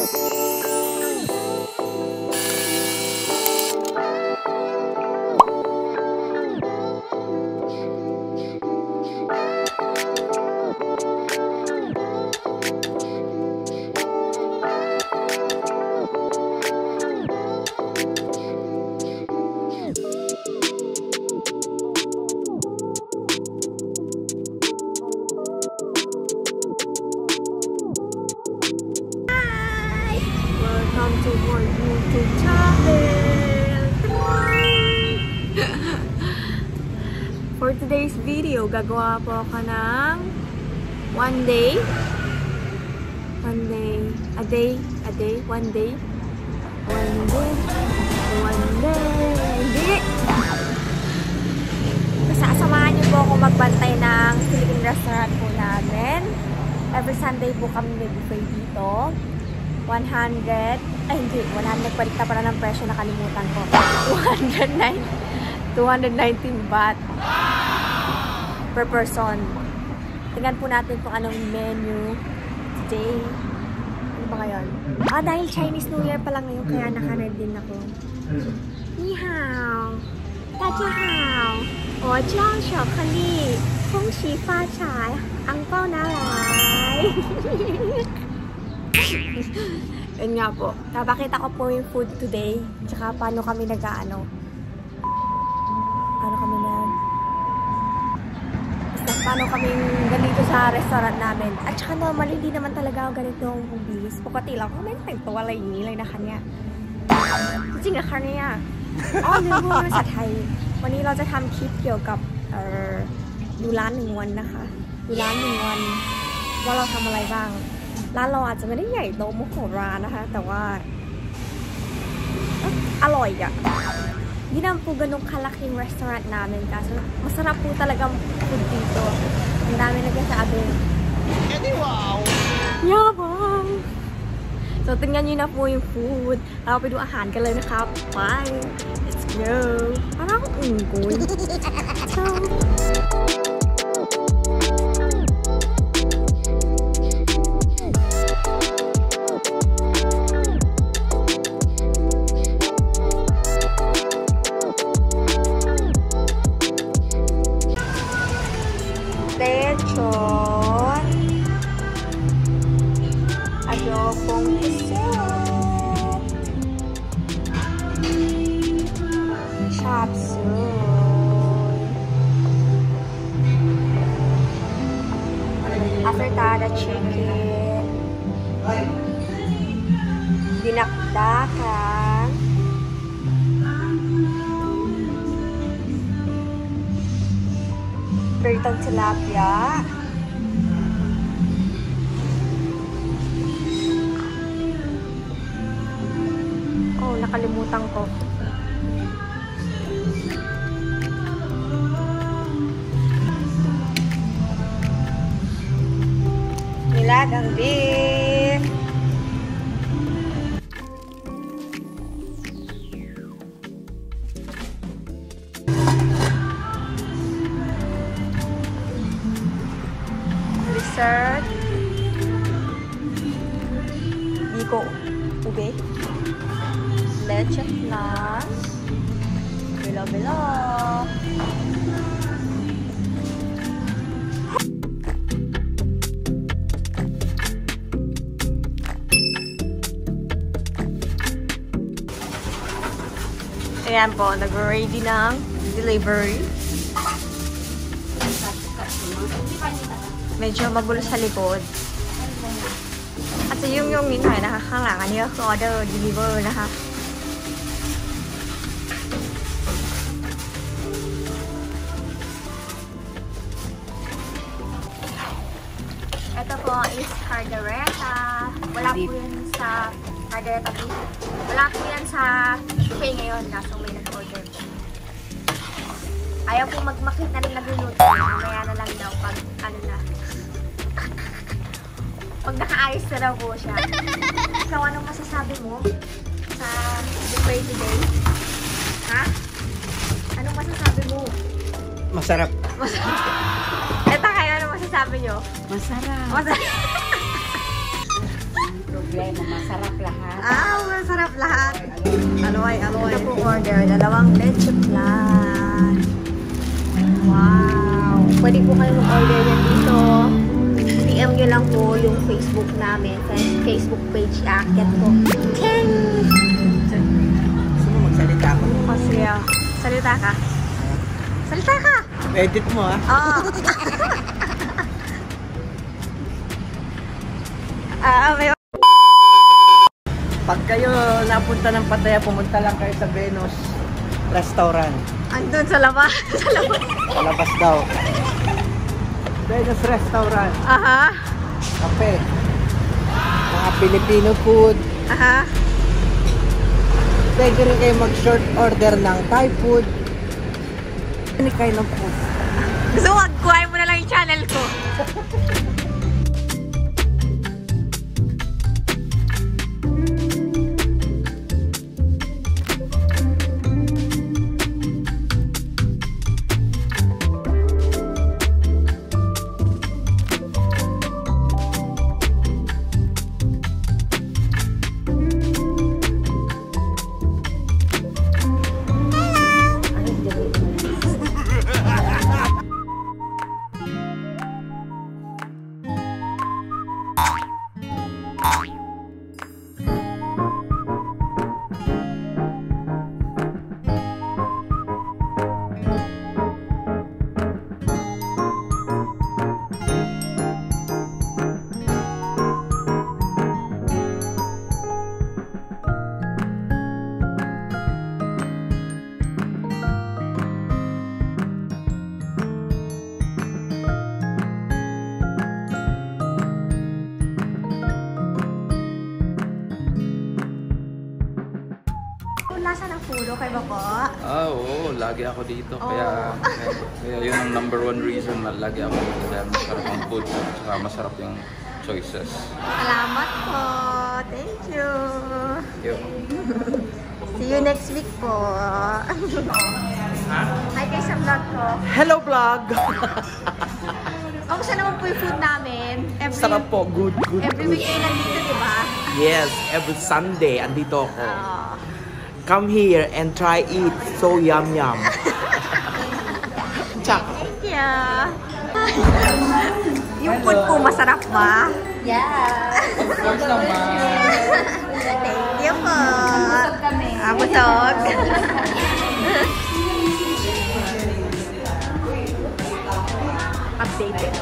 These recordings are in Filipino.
Welcome to my YouTube channel! For today's video, gagawa po ako ng one day, hindi! Sasamahan niyo po ako magbantay ng Philippine restaurant po namin. Every Sunday po kami nag-buffet dito. 100 balik na pala ng presyo, nakalimutan ko. 219 baht per person. Tingnan po natin kung anong menu today. Ano ba ngayon? Dahil Chinese New Year pa lang ngayon, kaya naka-red din ako. Ni hao! Daja hao! O jiao xiaokali! Kong xi fa cai! Ang pao na lai! Yun nga po. Napakita ko po yung food today. Tsaka paano kami paano kami ganito sa restaurant namin. At tsaka normal, hindi naman talaga ako ganito ang bilis. Pukati lang. Mayตัวอะไรอย่างนี้เลยนะคะเนี่ยจริงเหรอคะเนี่ยลืมพูดภาษาไทยวันนี้เราจะทำคลิปเกี่ยวกับดูร้าน1 วันนะคะดูร้าน1 วันว่าเราทำอะไรบ้างร้านเราอาจจะไม่ได้ใหญ่โตมโหฬารนะคะแต่ว่าอร่อยอ่ะHindi naman po ganun kalaking restaurant namin kaso masarap po talagang food dito. Ang dami nagsasabi. Wow! Yabang! So tingnan nyo na po yung food. Ako pa doon ahan ka lang nakap. Bye! Let's go! Parang akong unggoy. So... Lechon, adobong pusit, chop suey, afritada chicken, dinakdakan, Pritong tilapia. Oh, nakalimutan ko. Nilagang beef. Dessert, biko ube, leche flan, bilo. Ayan po, nag-ready ng delivery. Medyo magulo sa likod. At sa yung minhayนะคะข้างหลังอันนี้ก็คือออเดอร์ deliver นะคะ Ito po is cardereta. Wala po yan sa cardereta beef. Wala po yan sa buffet ngayon kaso may nag-order. Ayaw po magmakita rin nagluluto. Mamaya na lang daw pag pag nakaayos na daw po siya. Ikaw, anong masasabi mo sa buffet today? Ha? Anong masasabi mo? Masarap. Eto kayo, anong masasabi nyo? Masarap. problema, masarap lahat. Masarap lahat. Aloy. Ito po order, 2 leche flan. Wow. Pwede po kayo mag-order yan dito. PM nyo lang po yung Facebook namin. Sa Facebook page, aakyat ko. Ting! Gusto mo magsalita ako? Kasi, salita ka. Salita ka! Edit mo ah. May... Pag kayo napunta ng Pattaya, pumunta lang kayo sa Venus Restaurant. Andun sa labas. Sa labas daw. Venus Restaurant. Aha. Kape. Mga Filipino food. Aha. Pwede rin kayo mag-short order ng Thai food. Ano kayo ng food? Gusto mo, kuhain mo na lang yung channel ko. Lasa ng pudo kay Bako? Oo, lagi ako dito. Kaya yun ang number 1 reason na lagi ako dito. Dahil masarap ang food at masarap yung choices. Salamat po. Thank you. Thank you. See you next week po. Hi guys, sa vlog ko. Hello vlog! Kamusta naman po yung food namin? Sarap po. Good. Every week kayo nandito, di ba? Yes, every Sunday andito ako. Come here and try it. So yum. Tsak. Thank you. Yung food po masarap ba? Yeah. Of course naman. Thank you po. Busog kami. Busog. Updated.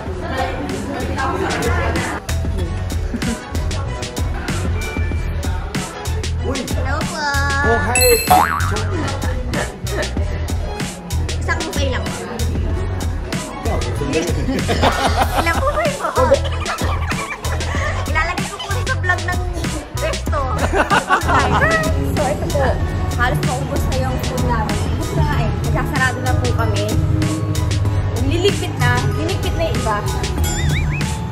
Hello po. Oh, hi. Isang buffet lang. Ilang buffet po? Ilalagay ko po sa vlog ng resto. So, ito po. Halos maubos na yung food namin. Ubus na nga eh. Magsasarado na po kami. Liligpit na yung iba.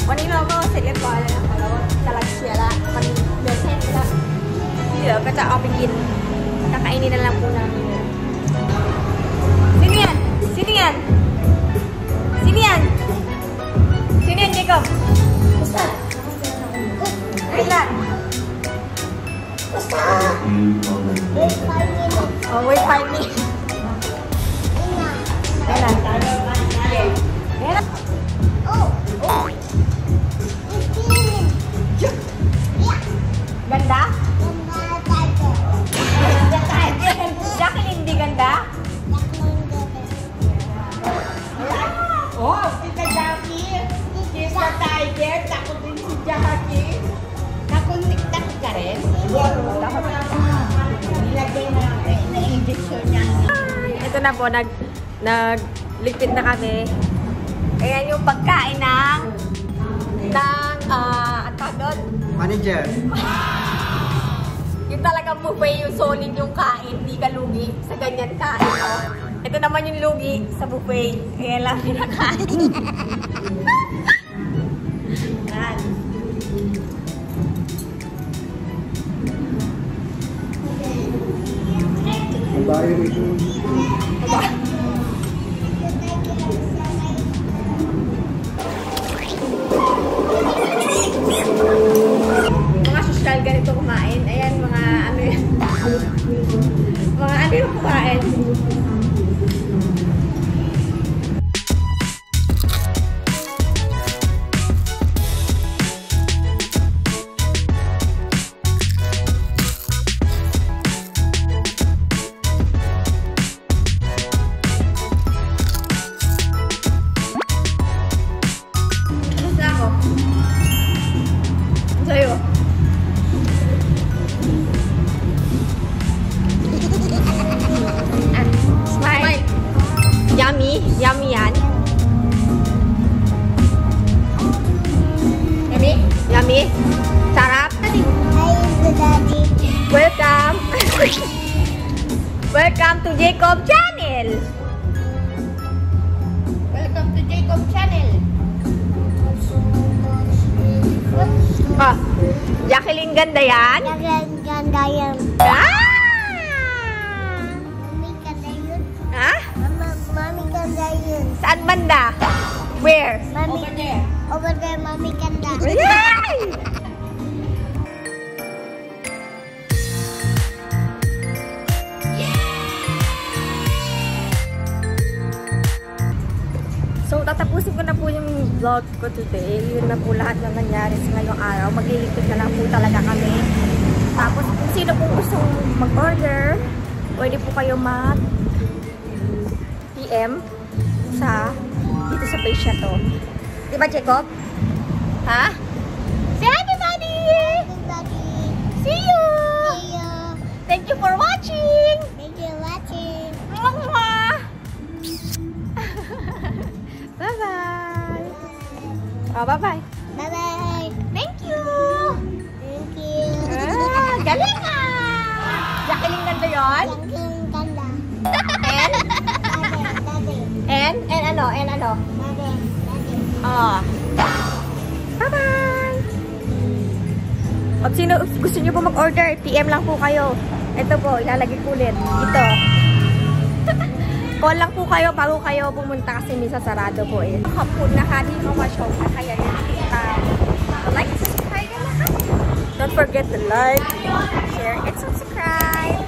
Kanina ako, sige po, alam na pala. Talag siya lang. Kanina sila. Hindi, kasi kapigin. Kakainin na lang po namin yun. Sino yan? Sino yan? Sino yan? Sino yan, Jacob? Basta. Kailan? Basta. Wait 5 minutes. Oh, wait 5 minutes. Kailan? Kailan? Oh. Ganda? Jacqueline, di ganda? Oh, kita Jackie. Kita Tiger. Takot din si Jackie. Nakontiktak ka rin? Nilagay na injection niya. Ito na po, nagligpit na kami. Ayan yung pagkain ng ang tawag doon? Manager. Yung talagang buffet, yung solid yung kain, hindi ka lugi sa ganyan kain. Oh. Ito naman yung lugi sa buffet. Kaya lang pinakain. Yan. Mga social Welcome to Jacob Channel. Welcome to Jacob Channel. Ah, Jacqueline, ganda yan? Ganda yan. Mami, ganda yun. Ha? Mami, ganda yun. Saan banda? Where? Mami, over there, mami, ganda. Yay! So, tatapusin ko na po yung vlog ko today. Yun na po lahat ng nangyari sa ngayong araw. Magliligpit na lang po talaga kami. Tapos, kung sino pong gustong mag-order, pwede po kayo mag-PM dito sa page na to. Diba, Jacob? Ha? Say hi, everybody! Everybody, See you! see you. Thank you for watching! Thank you for watching. Mwah! Bye-bye! Oh, bye-bye! Bye-bye. Thank you! Thank you. Ah, galing ka! Jacqueline, ganda yun? Yang ganda. And? Daddy. And ano? Daddy. Oh. Bye-bye! Pag sino gusto nyo po mag-order, PM lang po kayo. Ito po, ilalagay ko ulit. Ito. Call lang po kayo bago kayo pumunta kasi minsan sarado po eh. Kapag nakadi mo ma-show na kaya yun. Like, subscribe na lahat. Don't forget to like, share, and subscribe.